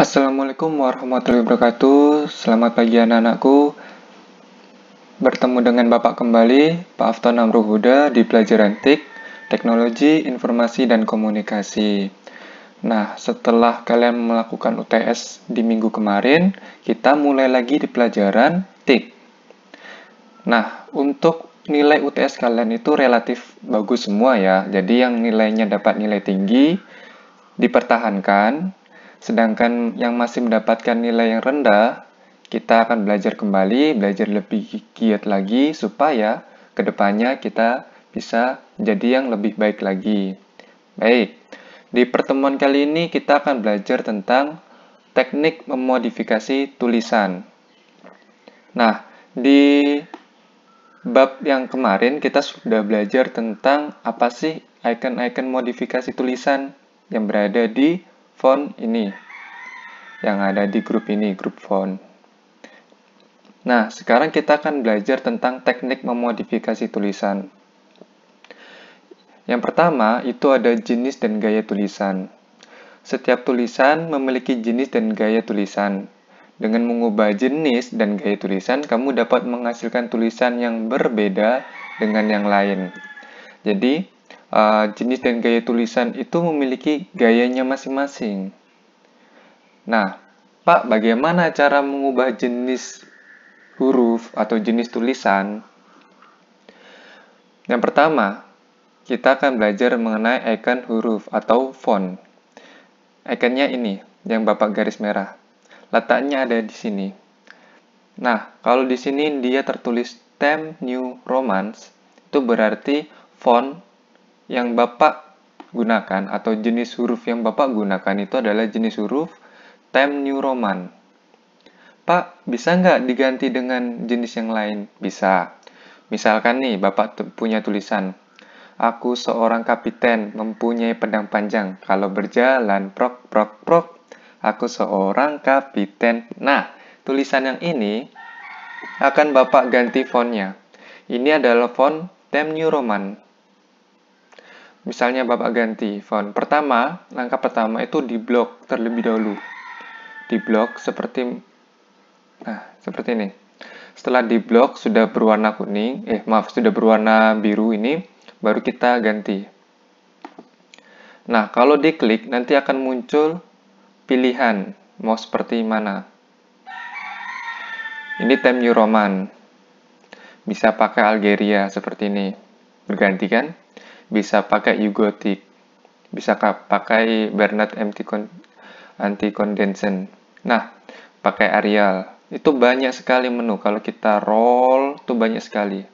Assalamualaikum warahmatullahi wabarakatuh. Selamat pagi anak-anakku. Bertemu dengan Bapak kembali, Pak Afton Amruhuda di pelajaran TIK, Teknologi, Informasi, dan Komunikasi. Nah, setelah kalian melakukan UTS di minggu kemarin, kita mulai lagi di pelajaran TIK. Nah, untuk nilai UTS kalian itu relatif bagus semua ya. Jadi yang nilainya dapat nilai tinggi dipertahankan. Sedangkan yang masih mendapatkan nilai yang rendah, kita akan belajar kembali, belajar lebih giat lagi, supaya kedepannya kita bisa jadi yang lebih baik lagi. Baik, di pertemuan kali ini kita akan belajar tentang teknik memodifikasi tulisan. Nah, di bab yang kemarin kita sudah belajar tentang apa sih icon-icon modifikasi tulisan yang berada di font ini, yang ada di grup ini, grup font. Nah, sekarang kita akan belajar tentang teknik memodifikasi tulisan. Yang pertama, itu ada jenis dan gaya tulisan. Setiap tulisan memiliki jenis dan gaya tulisan. Dengan mengubah jenis dan gaya tulisan, kamu dapat menghasilkan tulisan yang berbeda dengan yang lain. Jadi, jenis dan gaya tulisan itu memiliki gayanya masing-masing. Nah, Pak, bagaimana cara mengubah jenis huruf atau jenis tulisan? Yang pertama, kita akan belajar mengenai icon huruf atau font. Iconnya ini, yang Bapak garis merah. Letaknya ada di sini. Nah, kalau di sini dia tertulis Times New Roman, itu berarti font yang Bapak gunakan atau jenis huruf yang Bapak gunakan itu adalah jenis huruf Times New Roman. Pak, bisa nggak diganti dengan jenis yang lain? Bisa. Misalkan nih, Bapak punya tulisan, aku seorang kapiten mempunyai pedang panjang. Kalau berjalan, prok, prok, prok. Aku seorang kapiten. Nah, tulisan yang ini akan Bapak ganti fontnya. Ini adalah font Times New Roman. Misalnya Bapak ganti font. Pertama, langkah pertama itu di blok terlebih dahulu. Di blok seperti ini. Setelah di blok sudah berwarna kuning, sudah berwarna biru ini, baru kita ganti. Nah, kalau diklik nanti akan muncul pilihan mau seperti mana. Ini Times New Roman. Bisa pakai Algeria seperti ini. Berganti kan? Bisa pakai Gothic. Bisa pakai Bernat Anti-Condensation. Nah, pakai Arial. Itu banyak sekali menu. Kalau kita roll, itu banyak sekali.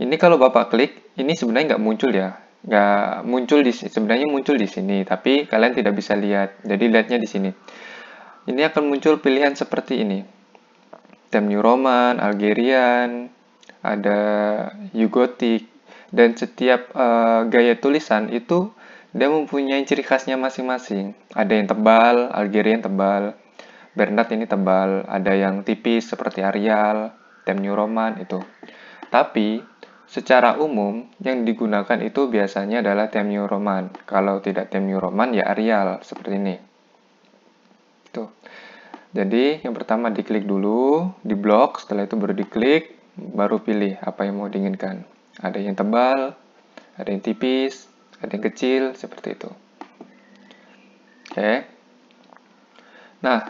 Ini kalau Bapak klik, ini sebenarnya nggak muncul ya. Nggak muncul sebenarnya muncul di sini, tapi kalian tidak bisa lihat. Jadi lihatnya di sini. Ini akan muncul pilihan seperti ini. Times New Roman, Algerian, ada Gothic, dan setiap gaya tulisan itu dia mempunyai ciri khasnya masing-masing. Ada yang tebal, Algerian tebal, Bernat ini tebal, ada yang tipis seperti Arial, Times New Roman itu. Tapi secara umum yang digunakan itu biasanya adalah Times New Roman. Kalau tidak Times New Roman ya Arial seperti ini. Tuh. Jadi yang pertama diklik dulu di blok, setelah itu baru diklik, baru pilih apa yang mau diinginkan. Ada yang tebal, ada yang tipis, ada yang kecil, seperti itu. Oke. Nah,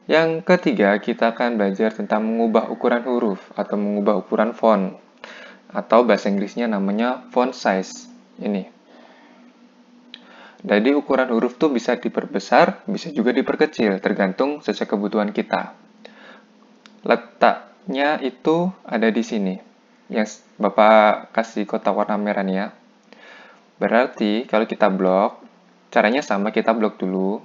yang ketiga kita akan belajar tentang mengubah ukuran huruf atau mengubah ukuran font. Atau bahasa Inggrisnya namanya font size. Ini. Jadi ukuran huruf tuh bisa diperbesar, bisa juga diperkecil, tergantung sesuai kebutuhan kita. Letaknya itu ada di sini. Yang Bapak kasih kotak warna merah nih ya. Berarti kalau kita blok, caranya sama, kita blok dulu.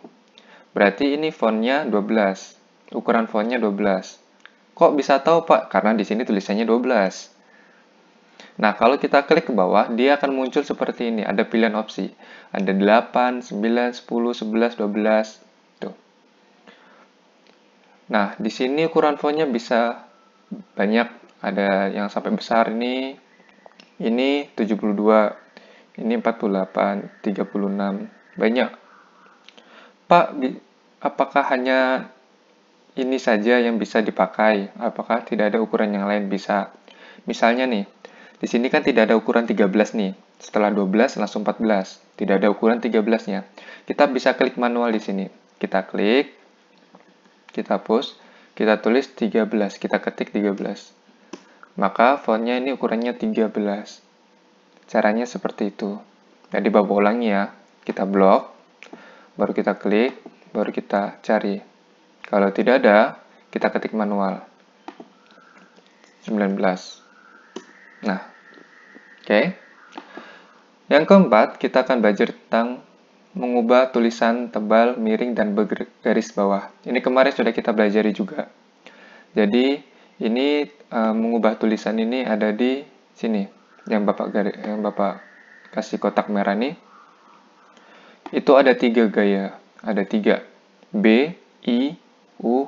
Berarti ini fontnya 12. Ukuran fontnya 12. Kok bisa tahu, Pak? Karena di sini tulisannya 12. Nah, kalau kita klik ke bawah, dia akan muncul seperti ini. Ada pilihan opsi. Ada 8, 9, 10, 11, 12. Tuh. Nah, di sini ukuran fontnya bisa banyak. Ada yang sampai besar ini 72, ini 48, 36. Banyak. Pak, apakah hanya ini saja yang bisa dipakai? Apakah tidak ada ukuran yang lain? Bisa. Misalnya nih, di sini kan tidak ada ukuran 13 nih. Setelah 12 langsung 14. Tidak ada ukuran 13-nya. Kita bisa klik manual di sini. Kita klik, kita hapus, kita tulis 13, kita ketik 13. Maka fontnya ini ukurannya 13. Caranya seperti itu. Jadi Bapak ulangi ya. Kita blok, baru kita klik, baru kita cari. Kalau tidak ada, kita ketik manual. 19. Nah, oke. Yang keempat, kita akan belajar tentang mengubah tulisan tebal, miring, dan bergaris bawah. Ini kemarin sudah kita pelajari juga. Jadi, ini mengubah tulisan ini ada di sini. Yang Bapak kasih kotak merah nih. Itu ada 3 gaya. Ada 3. B, I, U.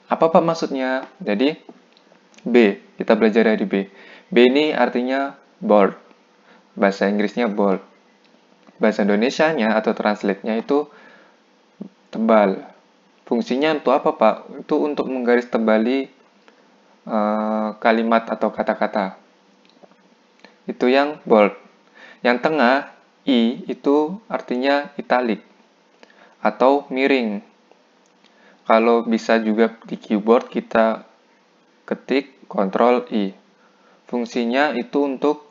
Apa Pak maksudnya? Jadi, B. Kita belajar dari B. B ini artinya bold. Bahasa Inggrisnya bold. Bahasa Indonesianya atau translate-nya itu tebal. Fungsinya untuk apa, Pak? Itu untuk menggaris tebali kalimat atau kata-kata. Itu yang bold. Yang tengah, I, itu artinya italic atau miring. Kalau bisa juga di keyboard kita ketik Ctrl I. Fungsinya itu untuk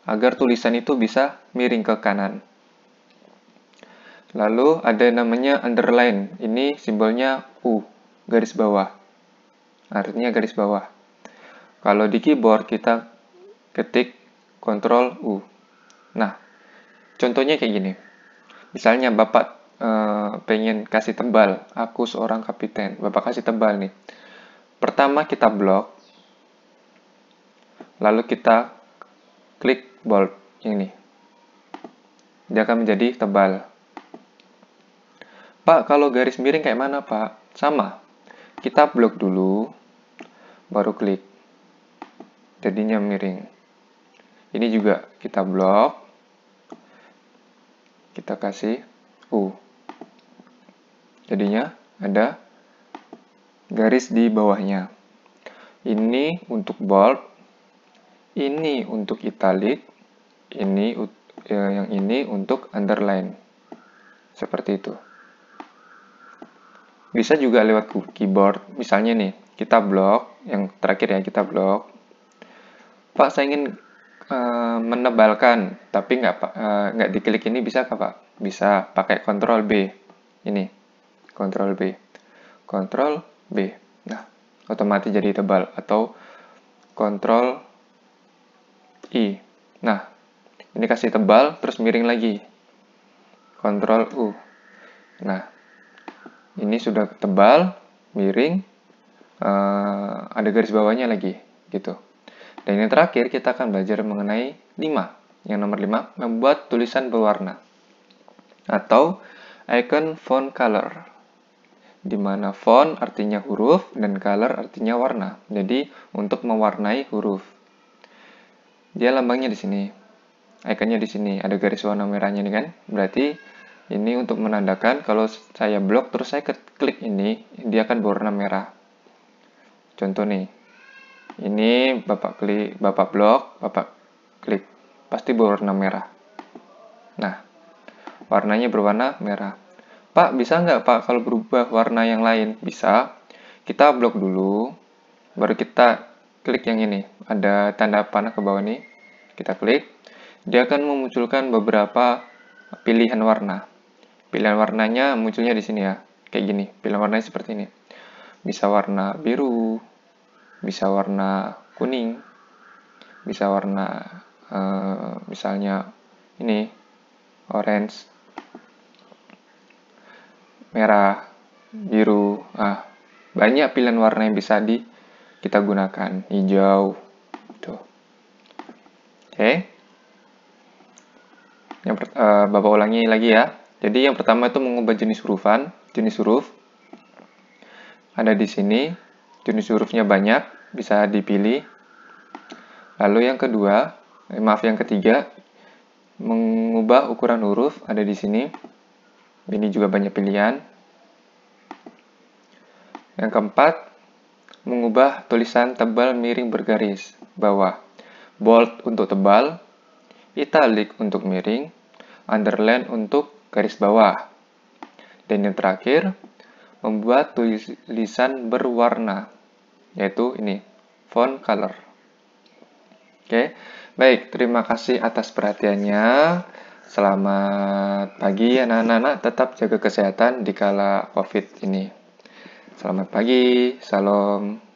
agar tulisan itu bisa miring ke kanan. Lalu ada namanya underline. Ini simbolnya U, garis bawah. Artinya garis bawah. Kalau di keyboard kita ketik Ctrl U. Nah, contohnya kayak gini. Misalnya Bapak pengen kasih tebal. Aku seorang kapiten. Bapak kasih tebal nih. Pertama kita blok. Lalu kita klik bold ini. Dia akan menjadi tebal. Pak, kalau garis miring kayak mana, Pak? Sama. Kita blok dulu, baru klik. Jadinya miring. Ini juga kita blok. Kita kasih U. Jadinya ada garis di bawahnya. Ini untuk bold. Ini untuk italic. Yang ini untuk underline. Seperti itu. Bisa juga lewat keyboard. Misalnya nih, kita blok. Yang terakhir ya, kita blok. Pak, saya ingin menebalkan, tapi nggak diklik ini bisa nggak, Pak? Bisa pakai Ctrl B. Ini, Ctrl B. Ctrl B. Nah, otomatis jadi tebal. Atau Ctrl I. Nah, ini kasih tebal, terus miring lagi. Ctrl U. Nah, ini sudah tebal, miring, ada garis bawahnya lagi, gitu. Dan yang terakhir, kita akan belajar mengenai 5. Yang nomor 5, membuat tulisan berwarna. Atau icon font color. Di mana font artinya huruf dan color artinya warna. Jadi, untuk mewarnai huruf. Dia lambangnya di sini. Iconnya di sini. Ada garis warna merahnya nih kan. Berarti ini untuk menandakan kalau saya blok terus saya klik ini, dia akan berwarna merah. Contoh nih. Ini Bapak blok, Bapak klik. Pasti berwarna merah. Nah, warnanya berwarna merah. Pak, bisa nggak Pak kalau berubah warna yang lain? Bisa. Kita blok dulu, baru kita klik yang ini. Ada tanda panah ke bawah nih. Kita klik. Dia akan memunculkan beberapa pilihan warna. Pilihan warnanya munculnya di sini ya. Kayak gini. Pilihan warnanya seperti ini. Bisa warna biru, bisa warna kuning, bisa warna misalnya ini orange, merah, biru. Nah, banyak pilihan warna yang bisa kita gunakan. Hijau. Tuh. Oke. Bapak ulangi lagi ya. Jadi yang pertama itu mengubah jenis hurufan. Jenis huruf ada di sini. Jenis hurufnya banyak, bisa dipilih. Lalu yang kedua, yang ketiga, mengubah ukuran huruf ada di sini. Ini juga banyak pilihan. Yang keempat, mengubah tulisan tebal miring bergaris bawah. Bold untuk tebal, italic untuk miring, underline untuk garis bawah. Dan yang terakhir, membuat tulisan berwarna, yaitu ini, font color. Oke, baik, terima kasih atas perhatiannya. Selamat pagi anak-anak, tetap jaga kesehatan di kala COVID ini. Selamat pagi, salam.